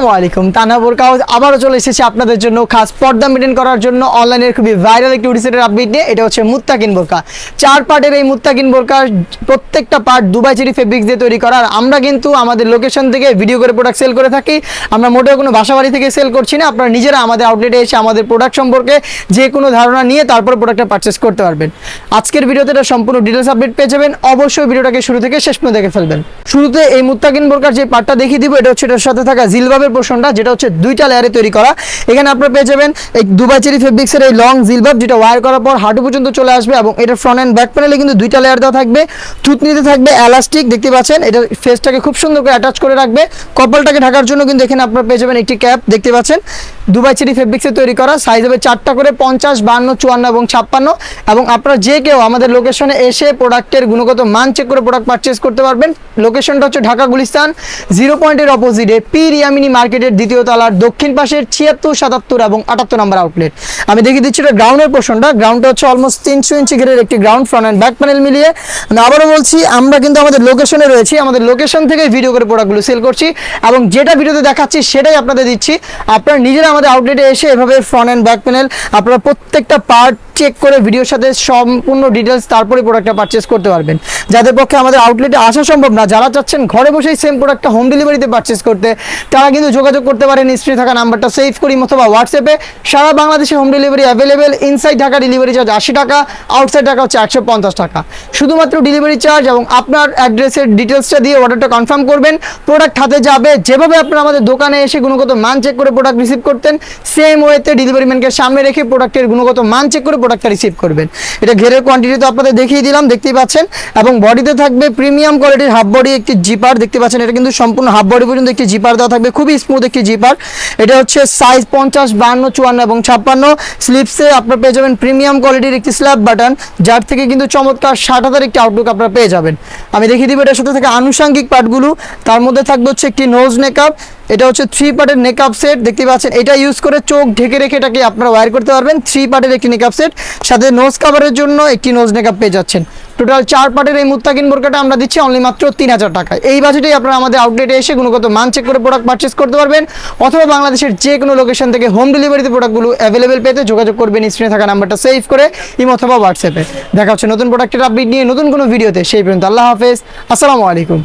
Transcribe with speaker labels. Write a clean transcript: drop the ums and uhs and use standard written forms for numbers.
Speaker 1: আসসালামু আলাইকুম। তানহা বোরকা হাউস আবারও চলে এসেছে আপনাদের জন্য খাস পর্দা মেনটেন করার জন্য অনলাইনের খুবই ভাইরাল একটি উডিসেটের আপডেট নিয়ে। এটা হচ্ছে মুত্তাকিন বোরকা, 4 পার্টের এই মুত্তাকিন বোরকা প্রত্যেকটা পার্ট দুবাই চেরি ফেব্রিক্স দিয়ে তৈরি করা। আর আমরা কিন্তু আমাদের লোকেশন থেকে ভিডিও করে প্রোডাক্ট সেল করে থাকি। আমরা মোটেও কোনো বাসাবাড়ি থেকে সেল করছি না। আপনারা নিজেরা আমাদের আউটলেটে এসে আমাদের প্রোডাক্ট সম্পর্কে যে কোনো ধারণা নিয়ে তারপর প্রোডাক্টটা পারচেস করতে পারবেন। আজকের ভিডিওতে এটা সম্পূর্ণ ডিটেলস আপডেট পেয়ে যাবেন। অবশ্যই ভিডিওটাকে শুরু থেকে শেষ পর্যন্ত দেখে ফেলবেন। শুরুতে এই মুত্তাকিন বোরকার যে পার্টটা দেখিয়ে দিব, এটা হচ্ছে এটার সাথে থাকা জিলবাবের পোর্শনটা, যেটা হচ্ছে দুইটা লেয়ারে তৈরি করা। এখানে আপনারা পেয়ে যাবেন এই দুবাই চেরি ফেব্রিক্সের এই লং জিলবাব, যেটা ওয়্যার করার পর হাঁটু পর্যন্ত চলে আসবে এবং এটার ফ্রন্ট এন্ড ব্যাক প্যানেলে কিন্তু দুইটা লেয়ার দেওয়া থাকবে। থুতনিতে থাকবে এলাস্টিক, দেখতে পাচ্ছেন এটা ফেসটাকে খুব সুন্দর করে অ্যাটাচ করে রাখবে। কপালটাকে ঢাকার জন্য কিন্তু এখানে আপনারা পেয়ে যাবেন একটি ক্যাপ, দেখতে পাচ্ছেন দুবাই চেরি ফেব্রিক্সে তৈরি করা। সাইজ হবে 4টা করে, 50, 52, 54 এবং 56। এবং আপনারা যে কেউ আমাদের লোকেশনে এসে প্রোডাক্টের গুণগত মান চেক করে প্রোডাক্ট পারচেস করতে পারবেন। লোকেশনটা হচ্ছে ঢাকা গুলিস্তান 0 পয়েন্টের অপোজিটে পি রিয়ামিনি মার্কেটের দ্বিতীয় তলার দক্ষিণ পাশের 76, 77 এবং 78 নম্বর আউটলেট। আমি দেখিয়ে দিচ্ছি এটা গ্রাউন্ডের পোর্শনটা। গ্রাউন্ডটা হচ্ছে অলমোস্ট 300 ইঞ্চি ঘেরের একটি ground, front and back panel মিলিয়ে। আমি আবারও বলছি, আমরা কিন্তু আমাদের লোকেশনে রয়েছি, আমাদের লোকেশন থেকে ভিডিও করে প্রোডাক্টগুলো সেল করছি এবং যেটা ভিডিওতে দেখাচ্ছি সেটাই আপনাদের দিচ্ছি। আপনারা নিজেরা আমাদের আউটলেটে এসে এভাবে ফ্রন্ট অ্যান্ড ব্যাক প্যানেল আপনারা প্রত্যেকটা পার্ট চেক করে ভিডিওর সাথে সম্পূর্ণ ডিটেলস তারপরে প্রোডাক্টটা পারচেস করতে পারবেন। যাদের পক্ষে আমাদের আউটলেটে আসা সম্ভব না, যারা চাচ্ছেন ঘরে বসেই সেম প্রোডাক্টটা হোম ডেলিভারিতে পারচেস করতে, তারা কিন্তু যোগাযোগ করতে পারেন স্ক্রিনে থাকা নাম্বারটা সেভ করি অথবা হোয়াটসঅ্যাপে। সারা বাংলাদেশে home delivery available. Inside Dhaka delivery charge 80 টাকা, আউটসাইড ঢাকা হচ্ছে 150 টাকা। শুধুমাত্র ডেলিভারি চার্জ এবং আপনার অ্যাড্রেসের ডিটেলসটা দিয়ে অর্ডারটা কনফার্ম করবেন, প্রোডাক্ট হাতে যাবে। যেভাবে আপনারা আমাদের দোকানে এসে গুণগত মান চেক করে প্রোডাক্ট রিসিভ করতেন, সেম ওয়েতে ডেলিভারি ম্যানকে সামনে রেখে প্রোডাক্টের গুণগত মান চেক করে প্রোডাক্টটা রিসিভ করবেন। এটা ঘেরের কোয়ান্টিটি তো আপনাদের দেখিয়ে দিলাম, দেখতেই পাচ্ছেন। এবং বডিতে থাকবে প্রিমিয়াম কোয়ালিটির হাফ বডি একটি জিপার, দেখতে পাচ্ছেন। এটা কিন্তু সম্পূর্ণ হাফ বডি পর্যন্ত একটি জিপার দেওয়া থাকবে, খুবই স্মুথ একটি জিপার। এটা হচ্ছে সাইজ 50, 52, 54 এবং 56। স্লিপসে আপনারা পেয়ে যাবেন প্রিমিয়াম কোয়ালিটির একটি স্ল্যাব বাটন, যার থেকে কিন্তু চমৎকার 60,000 একটি আউটলুক আপনারা পেয়ে যাবেন। আমি দেখিয়ে দিব এটার সাথে থাকা আনুষঙ্গিক পার্টগুলো। তার মধ্যে থাকবে হচ্ছে একটি নোজ নেকআপ, এটা হচ্ছে 3 পার্টের নেকআপ সেট, দেখতে পাচ্ছেন। এটা ইউজ করে চোখ ঢেকে রেখে এটাকে আপনারা ওয়্যার করতে পারবেন। 3 পার্টের একটি নেকআপ সেট, সাথে নোজ কাভারের জন্য একটি নোজ নেকআপ পেয়ে যাচ্ছেন। টোটাল 4 পার্টের এই মুত্তাকিন বোরকাটা আমরা দিচ্ছি অনলি মাত্র 3000 টাকায়। এই বাজেটেই আপনারা আমাদের আউটলেটে এসে গুণগত মান চেক করে প্রোডাক্ট পারচেস করতে পারবেন, অথবা বাংলাদেশের যে কোনো লোকেশন থেকে হোম ডেলিভারিতে প্রোডাক্টগুলো অ্যাভেলেবেল পেতে যোগাযোগ করবেন স্ক্রিনে থাকা নাম্বারটা সেভ করে ইমো অথবা হোয়াটসঅ্যাপে। দেখা হচ্ছে নতুন প্রোডাক্টের আপডেট নিয়ে নতুন কোনো ভিডিওতে। সেই পর্যন্ত আল্লাহ হাফেজ, আসসালামু আলাইকুম।